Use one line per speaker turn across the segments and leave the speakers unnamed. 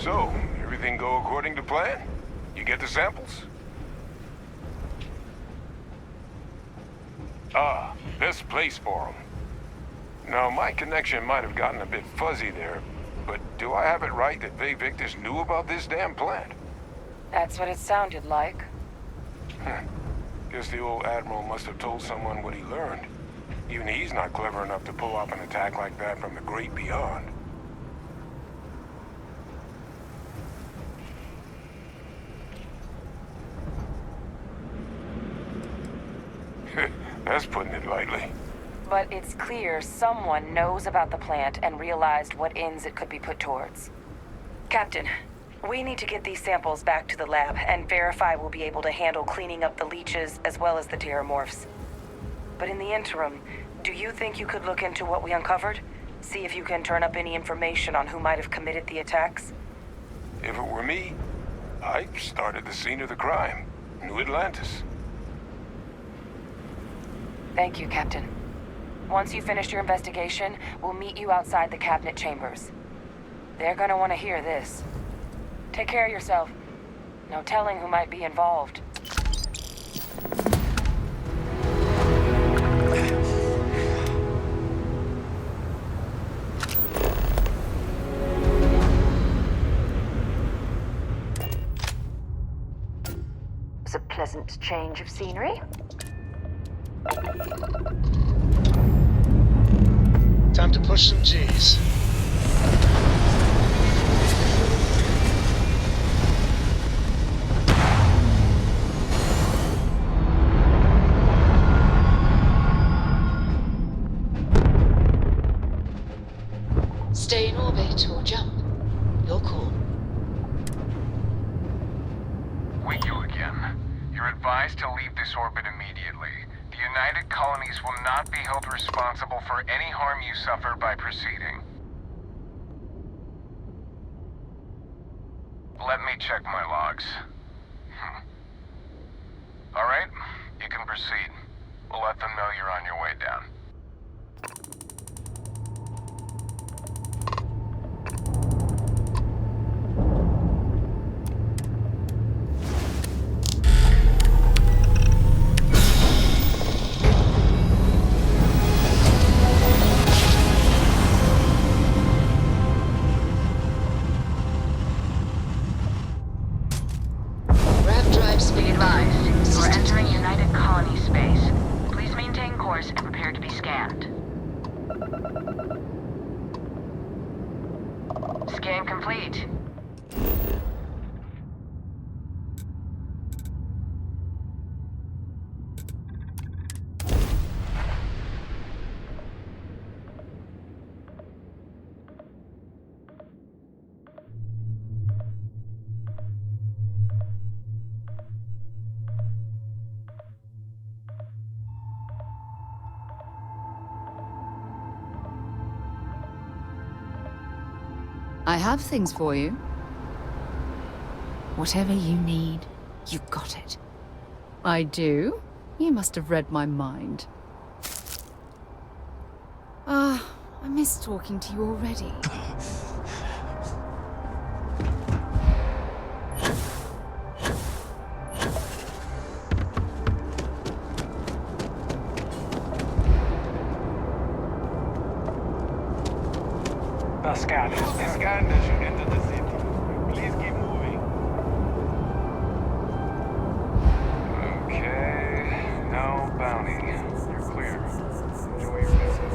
So, everything go according to plan? You get the samples? Ah, best place for them. Now, my connection might have gotten a bit fuzzy there, but do I have it right that Vay Victus knew about this damn plant?
That's what it sounded like.
Guess the old Admiral must have told someone what he learned. Even he's not clever enough to pull off an attack like that from the great beyond. That's putting it lightly.
But it's clear someone knows about the plant and realized what ends it could be put towards. Captain, we need to get these samples back to the lab and verify we'll be able to handle cleaning up the leeches as well as the terramorphs. But in the interim, do you think you could look into what we uncovered? See if you can turn up any information on who might have committed the attacks?
If it were me, I'd started the scene of the crime. New Atlantis.
Thank you, Captain. Once you've finished your investigation, we'll meet you outside the cabinet chambers. They're gonna want to hear this. Take care of yourself. No telling who might be involved.
It's a pleasant change of scenery.
Time to push some G's.
Stay in orbit or jump. Your call.
We you again. You're advised to leave this orbit immediately. The United Colonies will not be held responsible for any harm you suffer by proceeding. Let me check my logs. All right, you can proceed. We'll let them know you're on your way down. Scan complete.
I have things for you. Whatever you need, you got it. I do? You must have read my mind. I miss talking to you already.
The scanners should enter the city. Please keep moving. Okay, no bounty. You're clear. Enjoy your visit.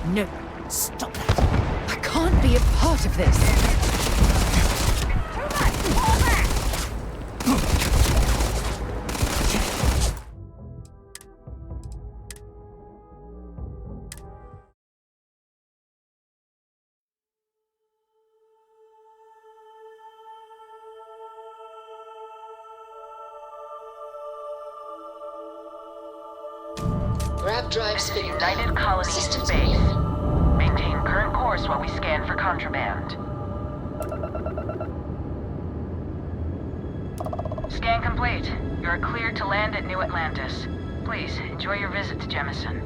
No, stop that. I can't be a part of this.
Too much! Pull back!
Grab drive spinning.
United Colony in
Systems
space.
off.
Maintain current course while we scan for contraband. Scan complete. You're cleared to land at New Atlantis. Please, enjoy your visit to Jemison.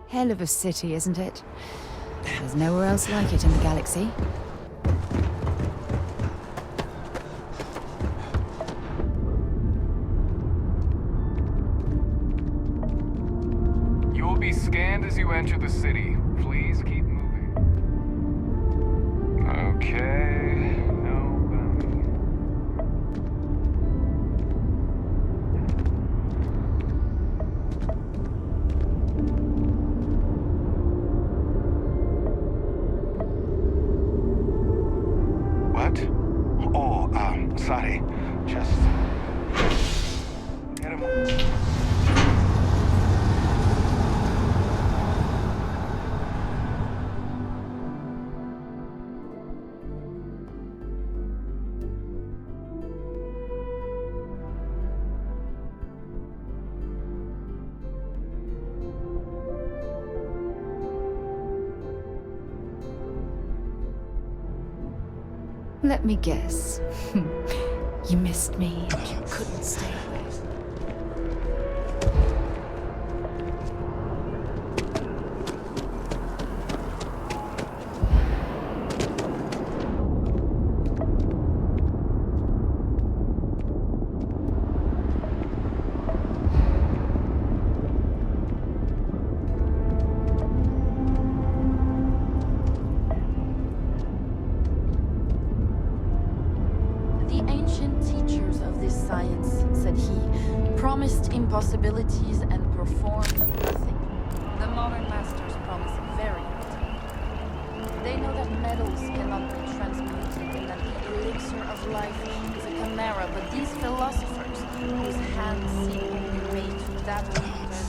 Hell of a city, isn't it? There's nowhere else like it in the galaxy.
You will be scanned as you enter the city. Please keep moving. Okay, no bounty.
What? Oh, sorry. Just... Get him.
Let me guess. You missed me and you couldn't stay away.
The ancient teachers of this science, said he, promised impossibilities and performed nothing. The modern masters promise very little. They know that metals cannot be transmuted and that the elixir of life is a chimera, but these philosophers, whose hands seem only made to dabble in their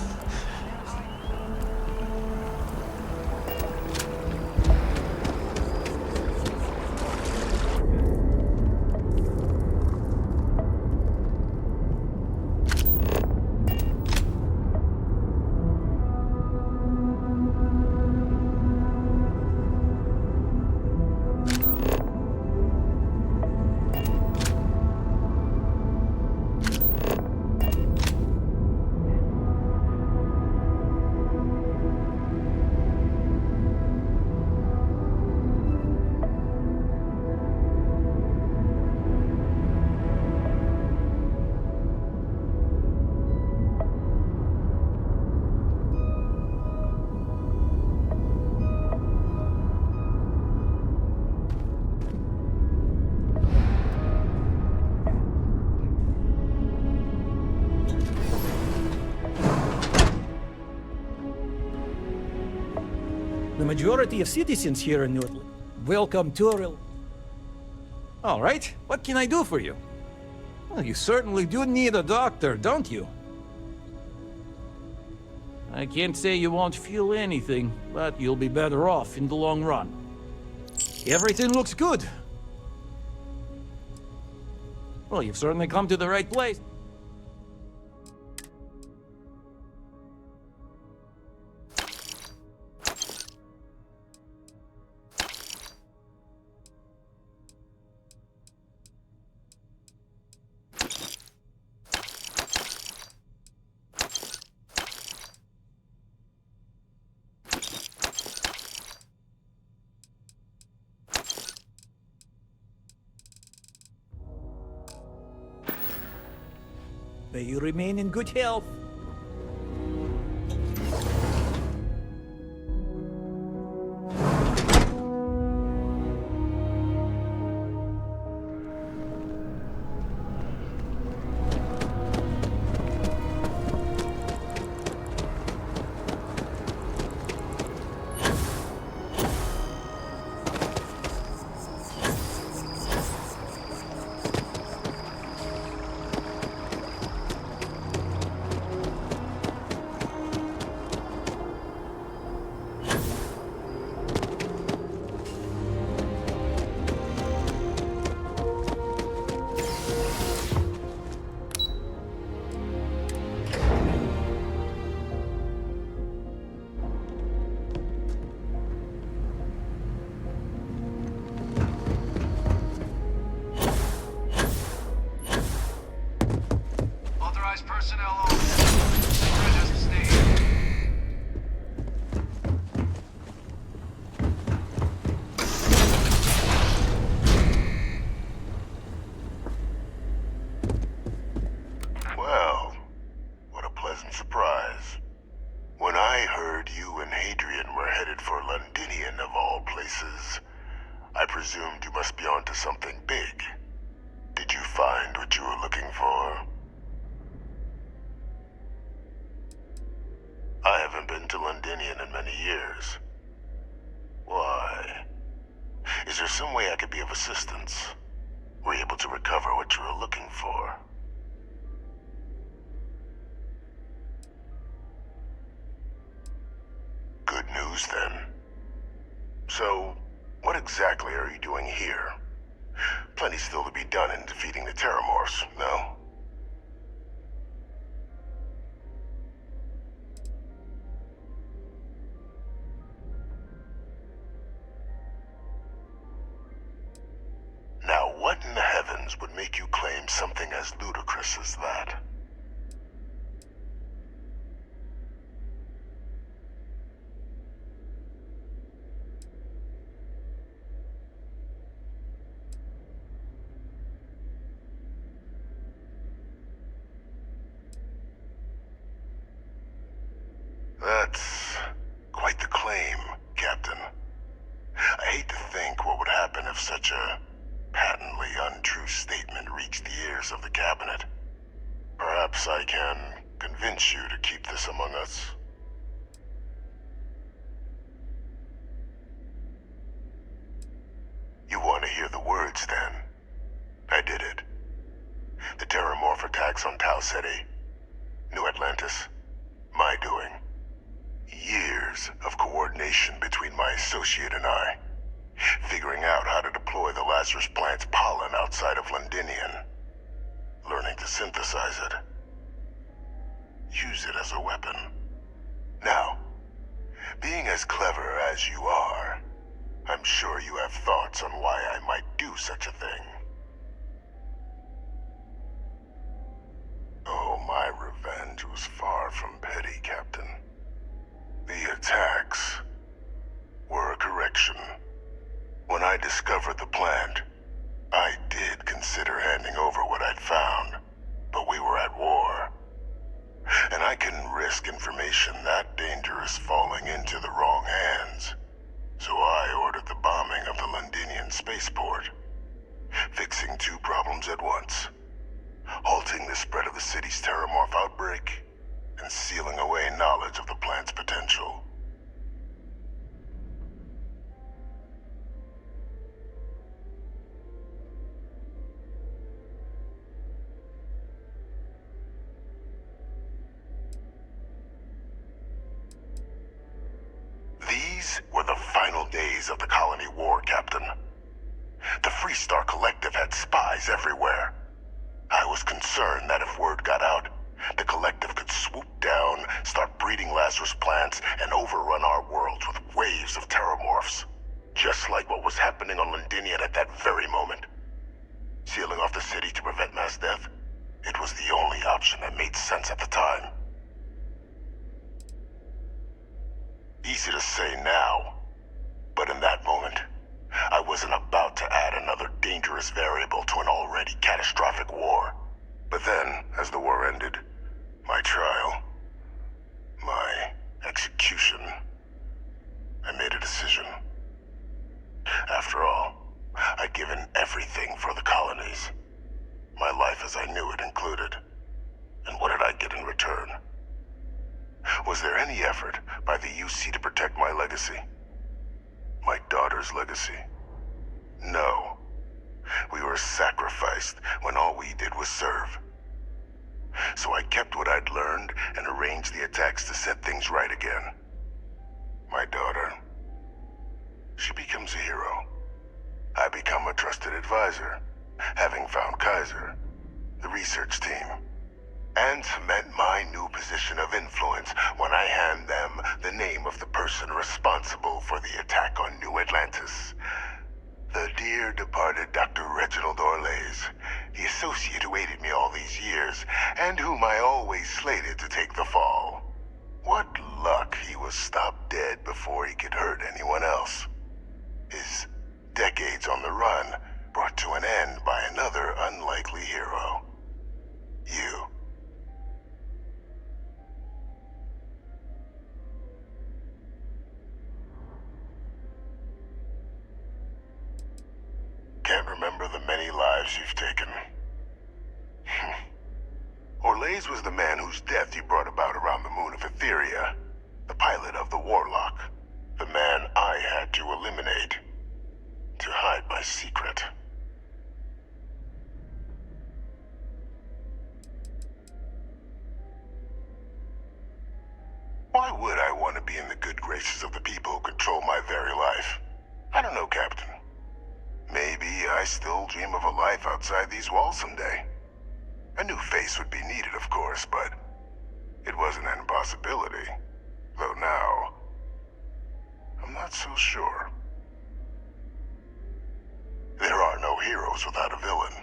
The majority of citizens here in Newtland welcome tourism.
All right, what can I do for you? Well, you certainly do need a doctor, don't you? I can't say you won't feel anything, but you'll be better off in the long run. Everything looks good. Well, you've certainly come to the right place.
May you remain in good health.
Personnel on. Just stay.
Well, what a pleasant surprise. When I heard you and Hadrian were headed for Londinian of all places, I presumed you must be onto something big. Did you find what you were looking for? I haven't been to Londinian in many years. Why? Is there some way I could be of assistance? Were you able to recover what you were looking for? Good news, then. So, what exactly are you doing here? Plenty still to be done in defeating the Terramorphs, no? Now, what in the heavens would make you claim something as ludicrous as that? That's quite the claim, Captain. I hate to think what would happen if such a patently untrue statement reached the ears of the cabinet. Perhaps I can convince you to keep this among us. You want to hear the words, then? I did it. The Terramorph attacks on Tau Ceti, New Atlantis, my doing. Years of coordination between my associate and I, figuring out how to deploy the Lazarus plant's pollen outside of Londinian, learning to synthesize it, use it as a weapon. Now, being as clever as you are, I'm sure you have thoughts on why I might do such a thing. Oh, my revenge was far from petty, Captain. The attacks were a correction. When I discovered the plant, I did consider handing over what I'd found, but we were at war. And I couldn't risk information that dangerous falling into the wrong hands. So I ordered the bombing of the Londinian spaceport, fixing two problems at once. Halting the spread of the city's Terramorph outbreak, and sealing away knowledge of the plant's potential. These were the final days of the colony war, Captain. The Freestar Collective had spies everywhere. I was concerned that if word got out, the Collective could swoop down, start breeding Lazarus plants, and overrun our worlds with waves of terramorphs. Just like what was happening on Londinian at that very moment. Sealing off the city to prevent mass death, it was the only option that made sense at the time. Easy to say now, but in that moment, I wasn't about to add another dangerous variable to an already catastrophic war. But then, as the war ended, my trial, my execution, I made a decision. After all, I'd given everything for the colonies. My life as I knew it included. And what did I get in return? Was there any effort by the UC to protect my legacy? My daughter's legacy? No. We were sacrificed when all we did was serve. So I kept what I'd learned and arranged the attacks to set things right again. My daughter, she becomes a hero. I become a trusted advisor, having found Kaiser, the research team, and cement my new position of influence when I hand them the name of the person responsible for the attack on New Atlantis. The dear departed Dr. Reginald Orlays, the associate who aided me all these years, and whom I always slated to take the fall. What luck he was stopped dead before he could hurt anyone else. His decades on the run brought to an end by another unlikely hero. You. Can't remember the many lives you've taken. Orlays was the man whose death you brought about around the moon of Etheria, the pilot of the Warlock, the man I had to eliminate, to hide my secret. Why would I want to be in the good graces of the people who control my very life? I don't know, Captain. Maybe I still dream of a life outside these walls someday. A new face would be needed, of course, but it wasn't an impossibility. Though now, I'm not so sure. There are no heroes without a villain.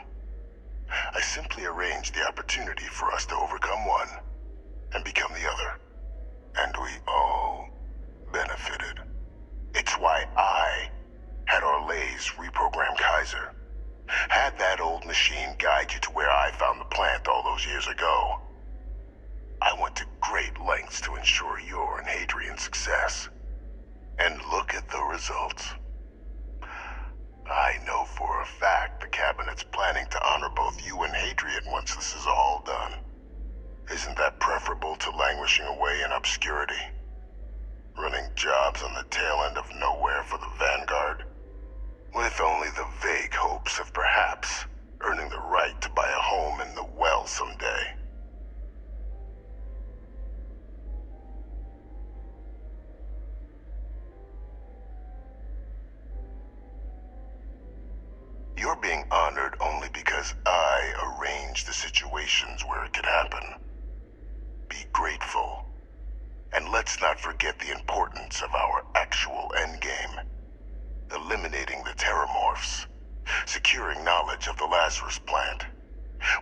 I simply arranged the opportunity for us to overcome one and become the other. And we all benefited. It's why I had Orlays reprogram Kaiser. Had that old machine guide you to where I found the plant all those years ago. I went to great lengths to ensure your and Hadrian's success. And look at the results. I know for a fact the Cabinet's planning to honor both you and Hadrian once this is all done. Isn't that preferable to languishing away in obscurity? Running jobs on the tail end of nowhere for the Vanguard? With only the vague hopes of perhaps earning the right to buy a home in the well someday. You're being honored only because I arranged the situations where it could happen. Be grateful. And let's not forget the importance of our actual endgame. Eliminating the terramorphs. Securing knowledge of the Lazarus plant.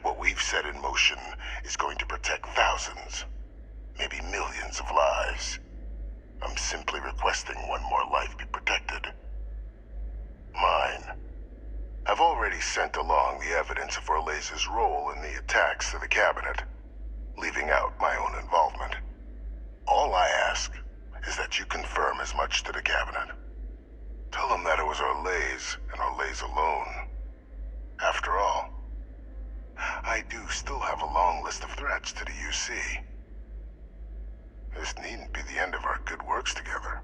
What we've set in motion is going to protect thousands, maybe millions of lives. I'm simply requesting one more life be protected. Mine. I've already sent along the evidence of Orlays' role in the attacks to the Cabinet, leaving out my own involvement. All I ask is that you confirm as much to the Cabinet. Tell them that it was Orlays and Orlays alone. After all, I do still have a long list of threats to the UC. This needn't be the end of our good works together.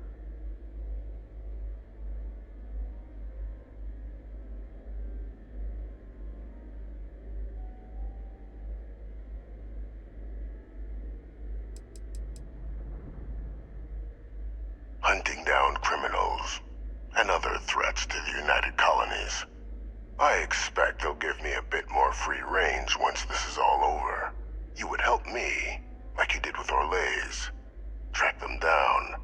Hunting down routes to the United Colonies. I expect they'll give me a bit more free range once this is all over. You would help me, like you did with Orlays. Track them down,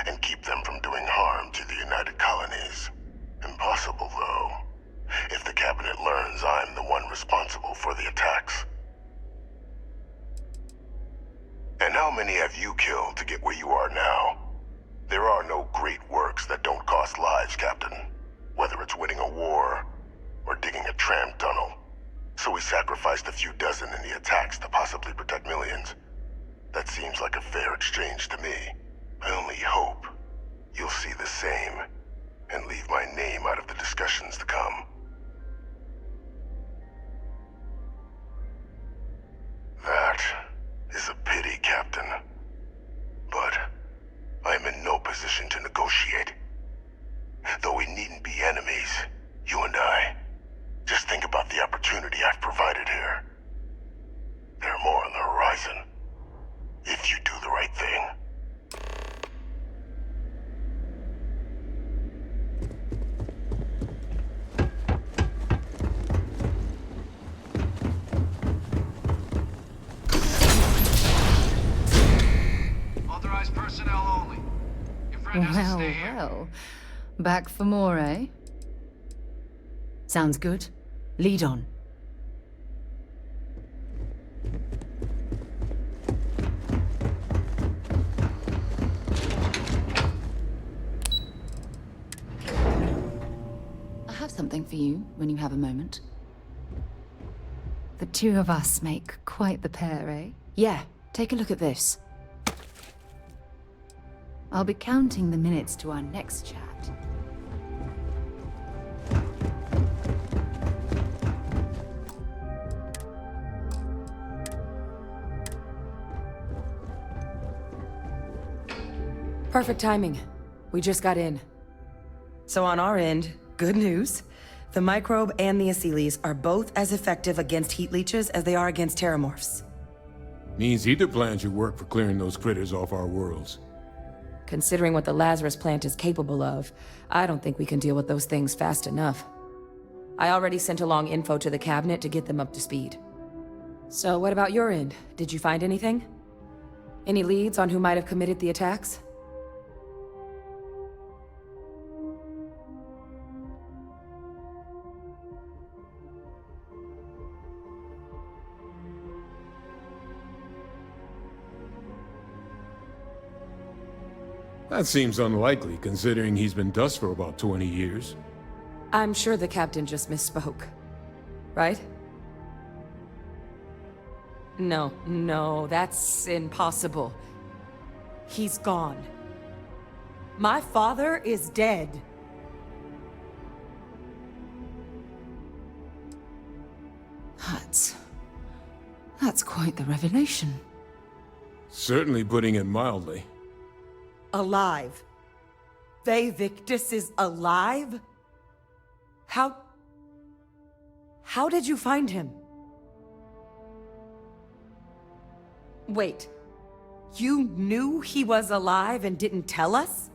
and keep them from doing harm to the United Colonies. Impossible, though, if the Cabinet learns I'm the one responsible for the attacks. And how many have you killed to get where you are now? There are no great works that don't cost lives, Captain. Whether it's winning a war, or digging a tram tunnel. So we sacrificed a few dozen in the attacks to possibly protect millions. That seems like a fair exchange to me. I only hope you'll see the same, and leave my name out of the discussions to come. That is a pity, Captain. But I'm in no position to negotiate. Though we needn't be enemies, you and I. Just think about the opportunity I've provided here. There are more on the horizon, if you do the right thing.
Authorized personnel only. Your friend has to stay here.
Well. Back for more, eh? Sounds good. Lead on. I have something for you when you have a moment. The two of us make quite the pair, eh? Yeah, take a look at this. I'll be counting the minutes to our next chat.
Perfect timing. We just got in. So on our end, good news. The microbe and the acyles are both as effective against heat leeches as they are against terramorphs.
Means either plan should work for clearing those critters off our worlds.
Considering what the Lazarus plant is capable of, I don't think we can deal with those things fast enough. I already sent along info to the Cabinet to get them up to speed. So what about your end? Did you find anything? Any leads on who might have committed the attacks?
That seems unlikely, considering he's been dust for about 20 years.
I'm sure the Captain just misspoke. Right? No, that's impossible. He's gone. My father is dead.
That's quite the revelation.
Certainly putting it mildly.
Alive. Ve Victus is alive? How did you find him? Wait. You knew he was alive and didn't tell us?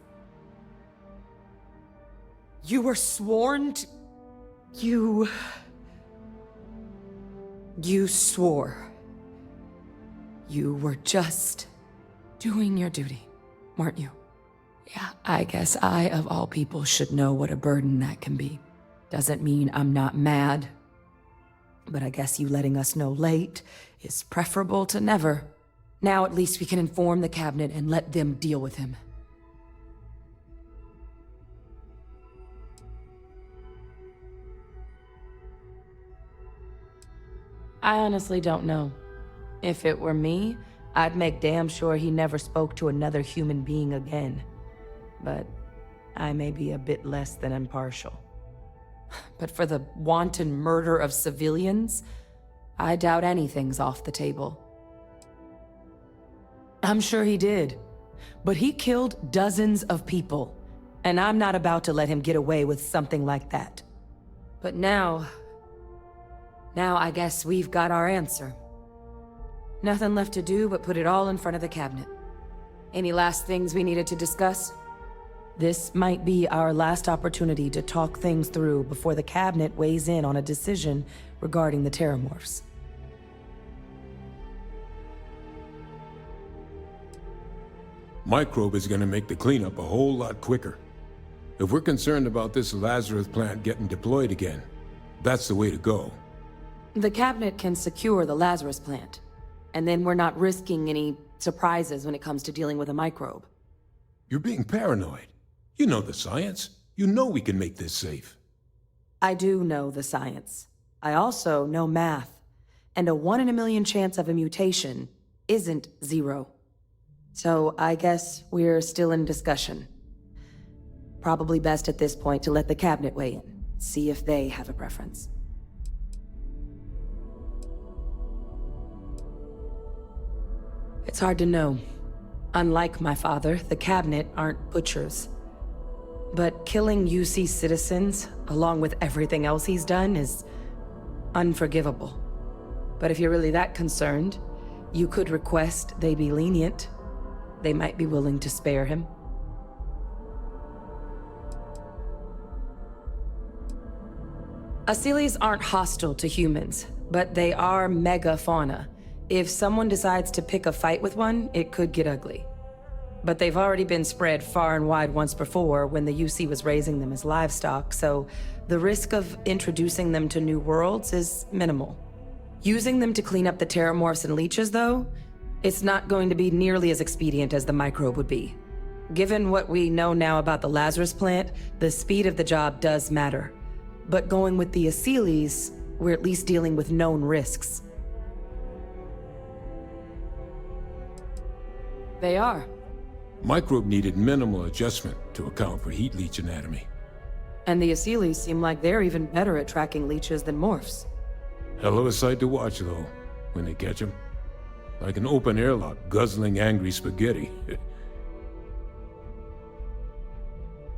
You were sworn to... You swore. You were just doing your duty, weren't you? Yeah, I guess I, of all people, should know what a burden that can be. Doesn't mean I'm not mad. But I guess you letting us know late is preferable to never. Now at least we can inform the Cabinet and let them deal with him. I honestly don't know. If it were me, I'd make damn sure he never spoke to another human being again. But I may be a bit less than impartial. But for the wanton murder of civilians, I doubt anything's off the table. I'm sure he did. But he killed dozens of people, and I'm not about to let him get away with something like that. But now I guess we've got our answer. Nothing left to do but put it all in front of the Cabinet. Any last things we needed to discuss? This might be our last opportunity to talk things through before the cabinet weighs in on a decision regarding the Terramorphs.
Microbe is gonna make the cleanup a whole lot quicker. If we're concerned about this Lazarus plant getting deployed again, that's the way to go.
The cabinet can secure the Lazarus plant, and then we're not risking any surprises when it comes to dealing with a microbe.
You're being paranoid. You know the science. You know we can make this safe.
I do know the science. I also know math, and a 1 in a million chance of a mutation isn't 0. So I guess we're still in discussion. Probably best at this point to let the cabinet weigh in, see if they have a preference. It's hard to know. Unlike my father, the cabinet aren't butchers. But killing UC citizens, along with everything else he's done, is unforgivable. But if you're really that concerned, you could request they be lenient. They might be willing to spare him. Asylees aren't hostile to humans, but they are megafauna. If someone decides to pick a fight with one, it could get ugly. But they've already been spread far and wide once before when the UC was raising them as livestock, so the risk of introducing them to new worlds is minimal. Using them to clean up the Terramorphs and leeches, though, it's not going to be nearly as expedient as the microbe would be. Given what we know now about the Lazarus plant, the speed of the job does matter. But going with the Asylees, we're at least dealing with known risks. They are.
Microbe needed minimal adjustment to account for heat leech anatomy.
And the Asylees seem like they're even better at tracking leeches than morphs.
Hell of a sight to watch, though, when they catch them. Like an open airlock guzzling angry spaghetti.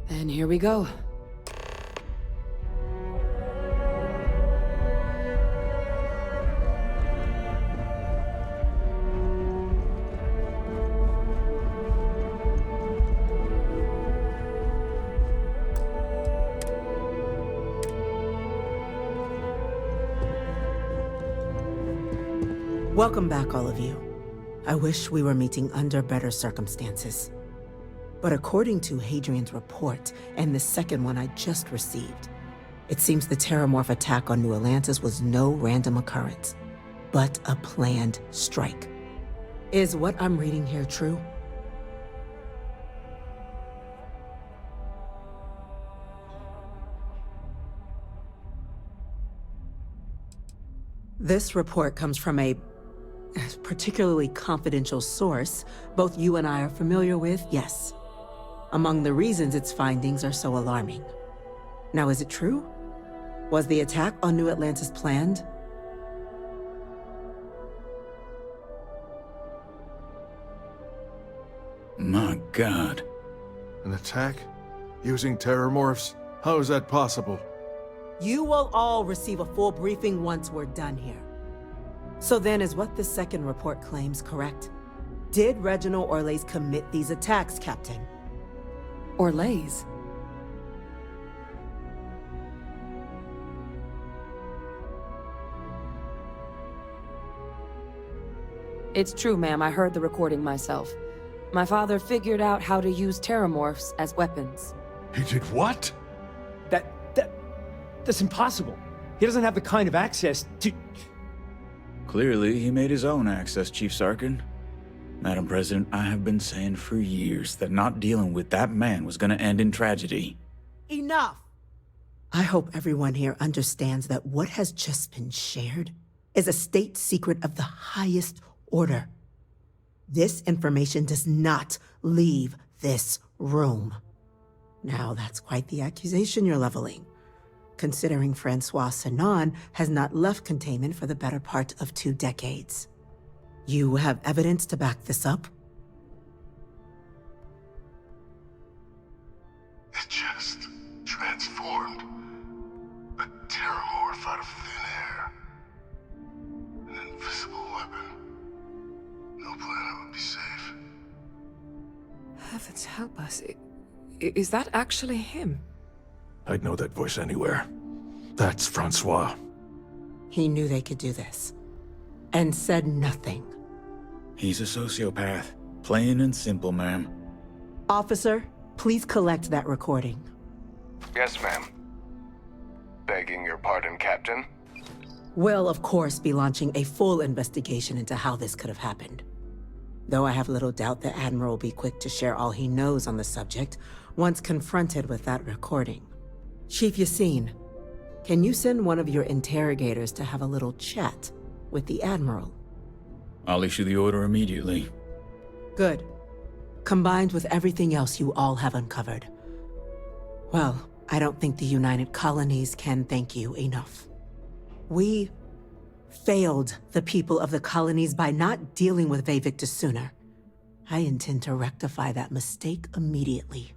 And here we go.
Welcome back, all of you. I wish we were meeting under better circumstances. But according to Hadrian's report, and the second one I just received, it seems the Terramorph attack on New Atlantis was no random occurrence, but a planned strike. Is what I'm reading here true? This report comes from a particularly confidential source both you and I are familiar with, yes. Among the reasons its findings are so alarming. Now, is it true? Was the attack on New Atlantis planned?
My God.
An attack? Using Terramorphs? How is that possible?
You will all receive a full briefing once we're done here. So then, is what the second report claims correct? Did Reginald Orlays commit these attacks, Captain?
Orlays? It's true, ma'am. I heard the recording myself. My father figured out how to use Terramorphs as weapons.
He did what?
That's impossible. He doesn't have the kind of access to...
Clearly, he made his own access, Chief Sarkin. Madam President, I have been saying for years that not dealing with that man was gonna end in tragedy.
Enough! I hope everyone here understands that what has just been shared is a state secret of the highest order. This information does not leave this room. Now, that's quite the accusation you're leveling, considering Francois Sanon has not left containment for the better part of 2 decades. You have evidence to back this up?
It just transformed. A Terramorph out of thin air. An invisible weapon. No planet would be safe.
Heavens help us. Is that actually him?
I'd know that voice anywhere. That's Francois.
He knew they could do this, and said nothing.
He's a sociopath. Plain and simple, ma'am.
Officer, please collect that recording.
Yes, ma'am. Begging your pardon, Captain.
We'll, of course, be launching a full investigation into how this could have happened. Though I have little doubt the Admiral will be quick to share all he knows on the subject once confronted with that recording. Chief Yassine, can you send one of your interrogators to have a little chat with the Admiral?
I'll issue the order immediately.
Good. Combined with everything else you all have uncovered. Well, I don't think the United Colonies can thank you enough. We failed the people of the colonies by not dealing with Victus sooner. I intend to rectify that mistake immediately.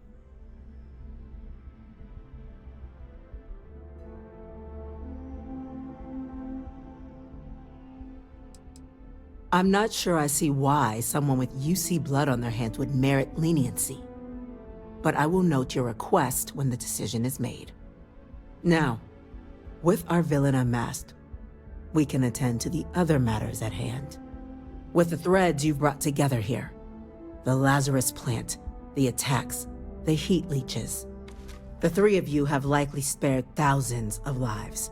I'm not sure I see why someone with UC blood on their hands would merit leniency. But I will note your request when the decision is made. Now, with our villain unmasked, we can attend to the other matters at hand. With the threads you've brought together here, the Lazarus plant, the attacks, the heat leeches, the three of you have likely spared thousands of lives.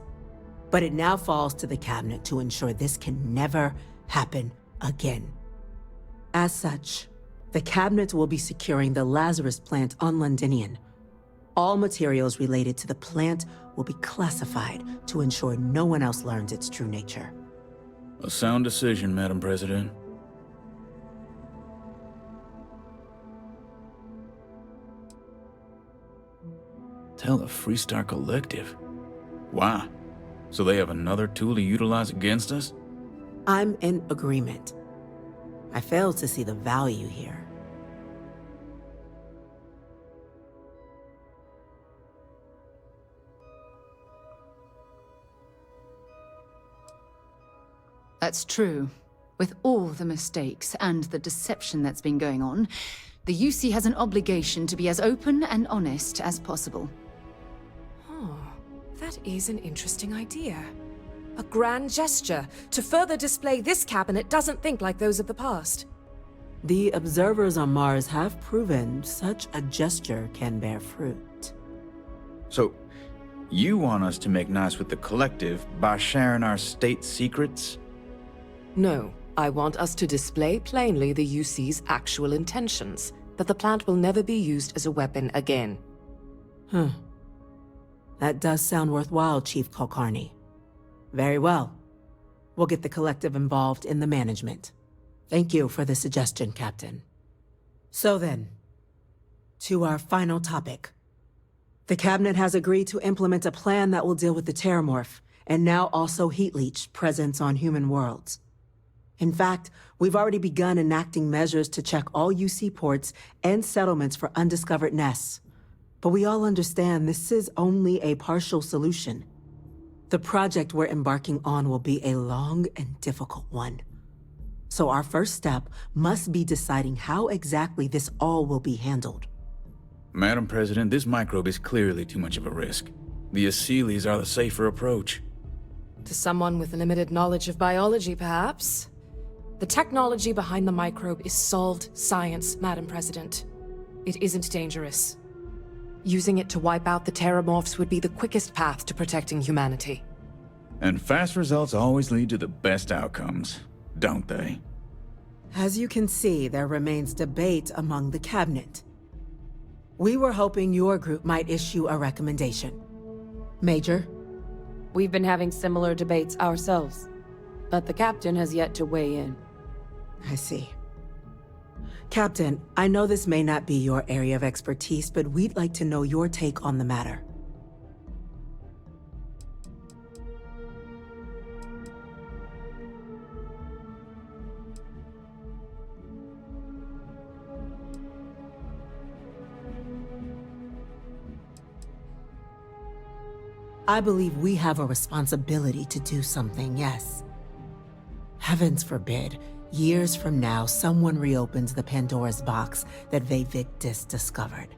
But it now falls to the cabinet to ensure this can never happen again. As such, the cabinet will be securing the Lazarus plant on Londinian. All materials related to the plant will be classified to ensure no one else learns its true nature.
A sound decision, Madam President. Tell the Freestar Collective. Wow. So they have another tool to utilize against us?
I'm in agreement. I fail to see the value here.
That's true. With all the mistakes and the deception that's been going on, the UC has an obligation to be as open and honest as possible.
Oh, that is an interesting idea. A grand gesture to further display this cabinet doesn't think like those of the past.
The observers on Mars have proven such a gesture can bear fruit.
So, you want us to make nice with the Collective by sharing our state secrets?
No, I want us to display plainly the UC's actual intentions, that the plant will never be used as a weapon again.
That does sound worthwhile, Chief Kulkarni. Very well. We'll get the Collective involved in the management. Thank you for the suggestion, Captain. So then, to our final topic. The Cabinet has agreed to implement a plan that will deal with the Terramorph, and now also Heat Leech presence on human worlds. In fact, we've already begun enacting measures to check all UC ports and settlements for undiscovered nests. But we all understand this is only a partial solution. The project we're embarking on will be a long and difficult one. So our first step must be deciding how exactly this all will be handled.
Madam President, this microbe is clearly too much of a risk. The Aseles are the safer approach.
To someone with limited knowledge of biology, perhaps? The technology behind the microbe is solved science, Madam President. It isn't dangerous. Using it to wipe out the Terramorphs would be the quickest path to protecting humanity.
And fast results always lead to the best outcomes, don't they?
As you can see, there remains debate among the Cabinet. We were hoping your group might issue a recommendation. Major?
We've been having similar debates ourselves, but the Captain has yet to weigh in.
I see. Captain, I know this may not be your area of expertise, but we'd like to know your take on the matter. I believe we have a responsibility to do something, yes. Heavens forbid, years from now, someone reopens the Pandora's box that Victus discovered.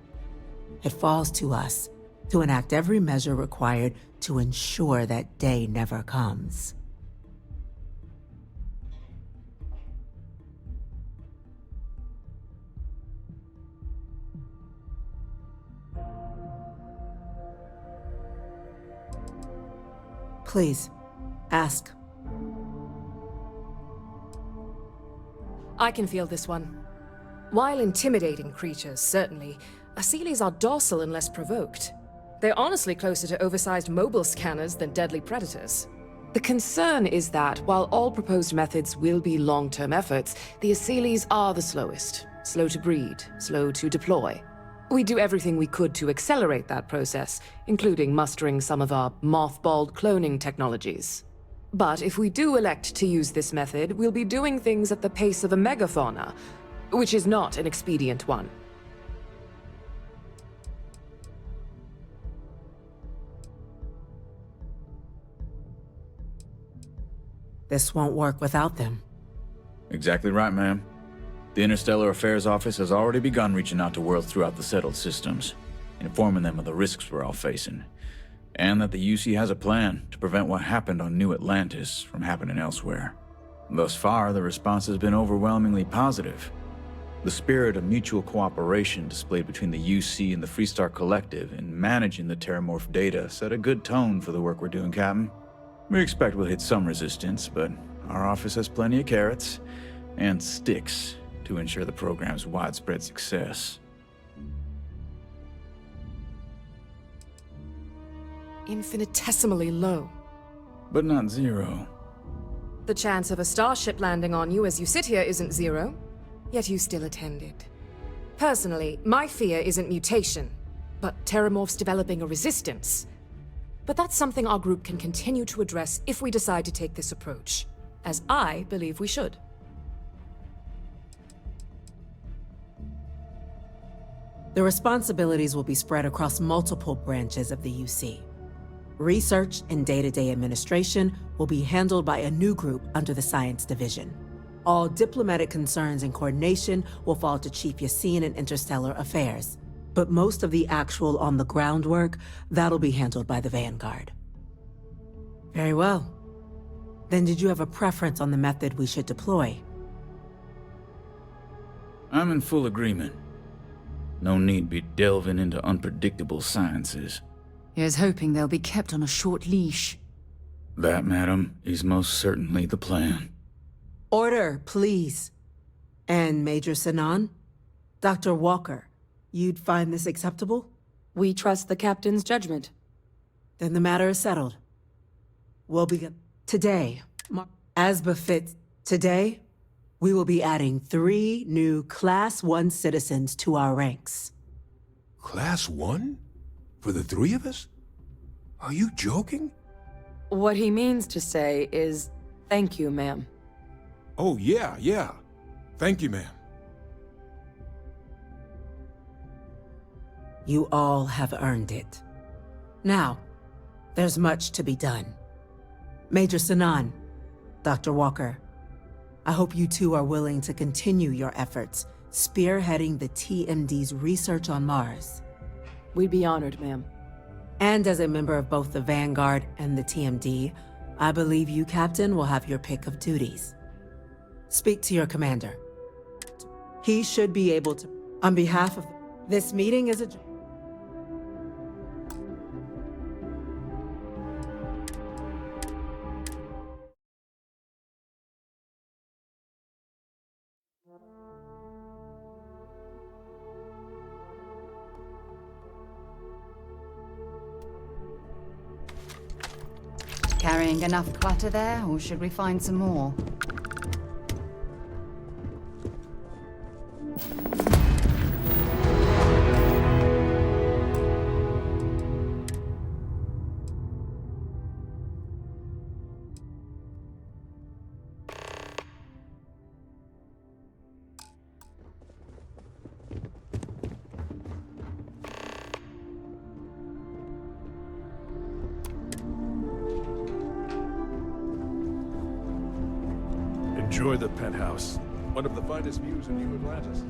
it falls to us to enact every measure required to ensure that day never comes. Please, ask.
I can feel this one. While intimidating creatures, certainly, Asylees are docile unless provoked. They're honestly closer to oversized mobile scanners than deadly predators. The concern is that, while all proposed methods will be long-term efforts, the Asylees are the slowest. Slow to breed, slow to deploy. We do everything we could to accelerate that process, including mustering some of our mothballed cloning technologies. But if we do elect to use this method, we'll be doing things at the pace of a megafauna, which is not an expedient one.
This won't work without them.
Exactly right, ma'am. The Interstellar Affairs Office has already begun reaching out to worlds throughout the settled systems, informing them of the risks we're all facing, and that the UC has a plan to prevent what happened on New Atlantis from happening elsewhere. Thus far, the response has been overwhelmingly positive. The spirit of mutual cooperation displayed between the UC and the Freestar Collective in managing the terramorph data set a good tone for the work we're doing, Captain. We expect we'll hit some resistance, but our office has plenty of carrots and sticks to ensure the program's widespread success.
Infinitesimally low.
But not zero.
The chance of a starship landing on you as you sit here isn't zero, yet you still attended. Personally, my fear isn't mutation, but terramorphs developing a resistance. But that's something our group can continue to address if we decide to take this approach, as I believe we should.
The responsibilities will be spread across multiple branches of the UC. Research and day-to-day administration will be handled by a new group under the Science Division. All diplomatic concerns and coordination will fall to Chief Yassine and Interstellar Affairs. But most of the actual on-the-ground work, that'll be handled by the Vanguard. Very well. Then did you have a preference on the method we should deploy?
I'm in full agreement. No need be delving into unpredictable sciences.
Here's hoping they'll be kept on a short leash.
That, madam, is most certainly the plan.
Order, please. And Major Sinan? Dr. Walker, you'd find this acceptable?
We trust the captain's judgment.
Then the matter is settled. We'll begin today. As befits today, we will be adding 3 new Class 1 citizens to our ranks.
Class 1? For the 3 of us? Are you joking?
What he means to say is, thank you, ma'am.
Oh, yeah. Thank you, ma'am.
You all have earned it. Now, there's much to be done. Major Sinan, Dr. Walker, I hope you two are willing to continue your efforts, spearheading the TMD's research on Mars.
We'd be honored, ma'am.
And as a member of both the Vanguard and the TMD, I believe you, Captain, will have your pick of duties. Speak to your commander. He should be able to, on behalf of this meeting is adjourned.
Carrying enough clutter there, or should we find some more?
Enjoy the penthouse. One of the finest views in New Atlantis.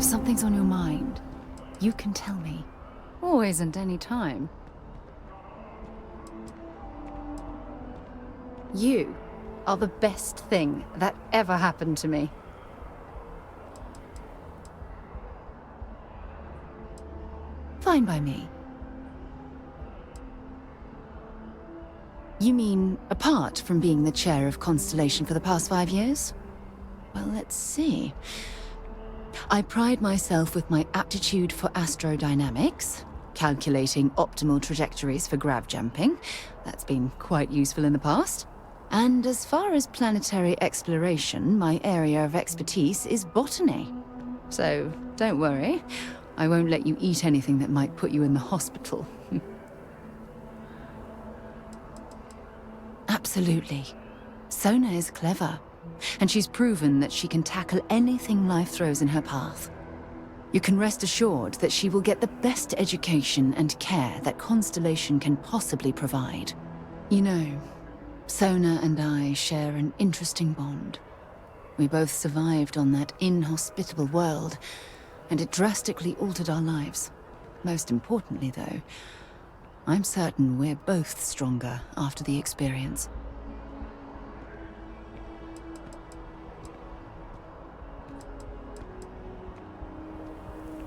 If something's on your mind, you can tell me. Always and any time. You are the best thing that ever happened to me. Fine by me. You mean apart from being the chair of Constellation for the past 5 years? Well, let's see. I pride myself with my aptitude for astrodynamics, calculating optimal trajectories for grav jumping. That's been quite useful in the past. And as far as planetary exploration, my area of expertise is botany. So don't worry, I won't let you eat anything that might put you in the hospital. Absolutely. Sona is clever, and she's proven that she can tackle anything life throws in her path. You can rest assured that she will get the best education and care that Constellation can possibly provide. You know, Sona and I share an interesting bond. We both survived on that inhospitable world, and it drastically altered our lives. Most importantly, though, I'm certain we're both stronger after the experience.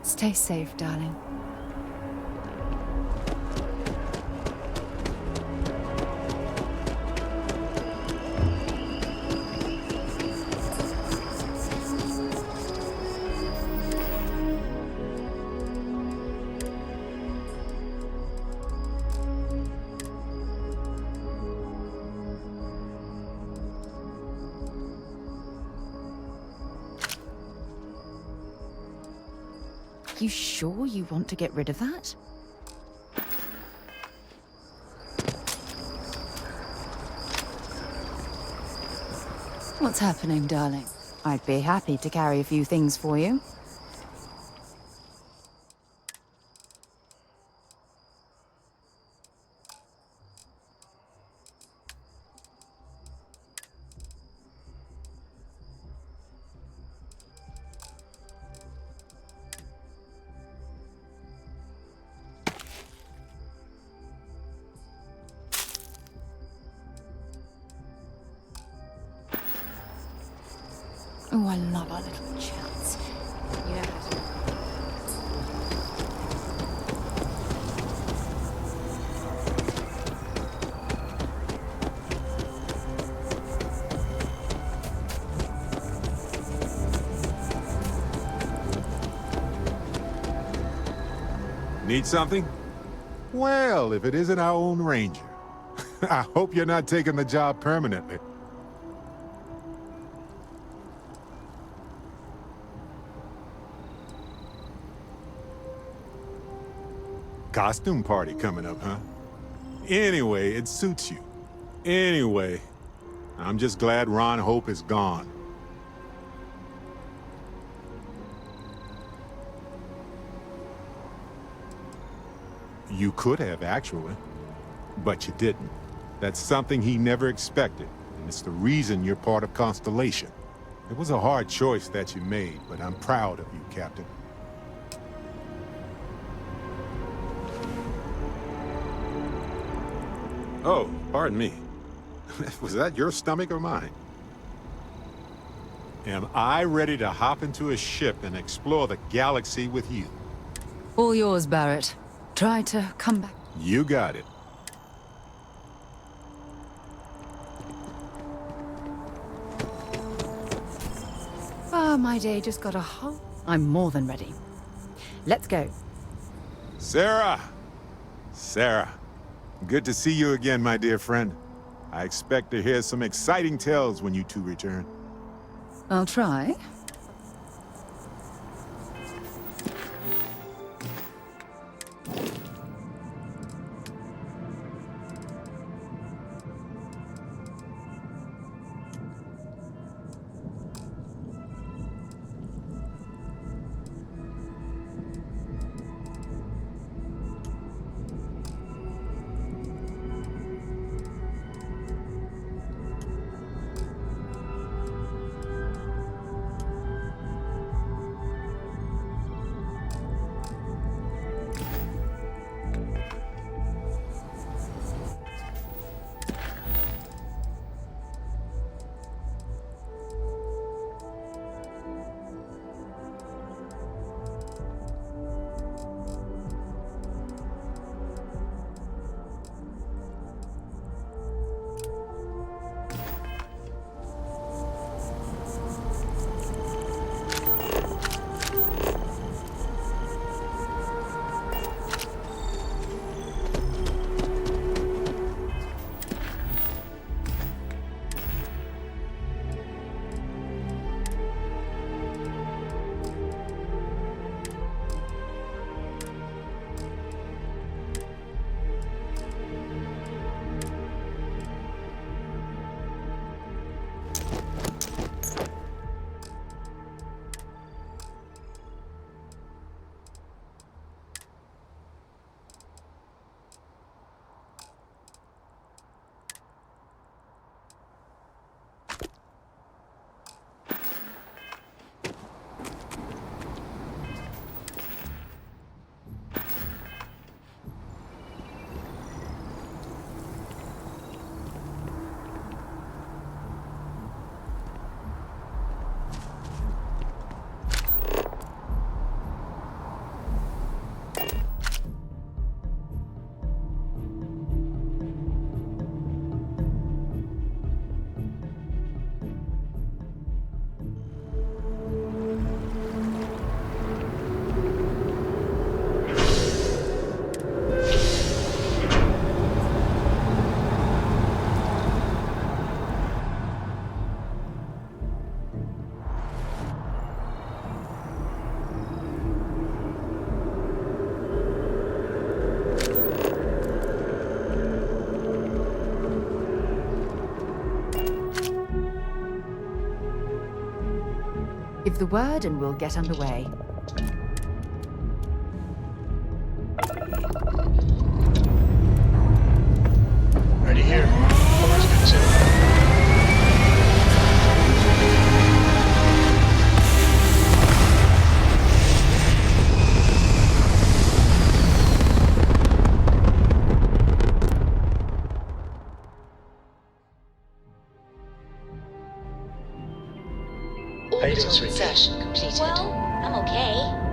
Stay safe, darling. You sure you want to get rid of that? What's happening, darling? I'd be happy to carry a few things for you. Oh, I love our little chats. You know how to...
Need something? Well, if it isn't our own Ranger. I hope you're not taking the job permanently. Costume party coming up, huh? Anyway, it suits you. Anyway, I'm just glad Ron Hope is gone. You could have, actually. But you didn't. That's something he never expected, and it's the reason you're part of Constellation. It was a hard choice that you made, but I'm proud of you, Captain. Oh, pardon me. Was that your stomach or mine? Am I ready to hop into a ship and explore the galaxy with you?
All yours, Barrett. Try to come back.
You got it.
Ah, my day just got a whole... I'm more than ready. Let's go.
Sarah! Sarah. Good to see you again, my dear friend. I expect to hear some exciting tales when you two return.
I'll try. Give the word and we'll get underway.
Ready here. Forward's good too.
Orbital insertion completed.
Well, I'm okay.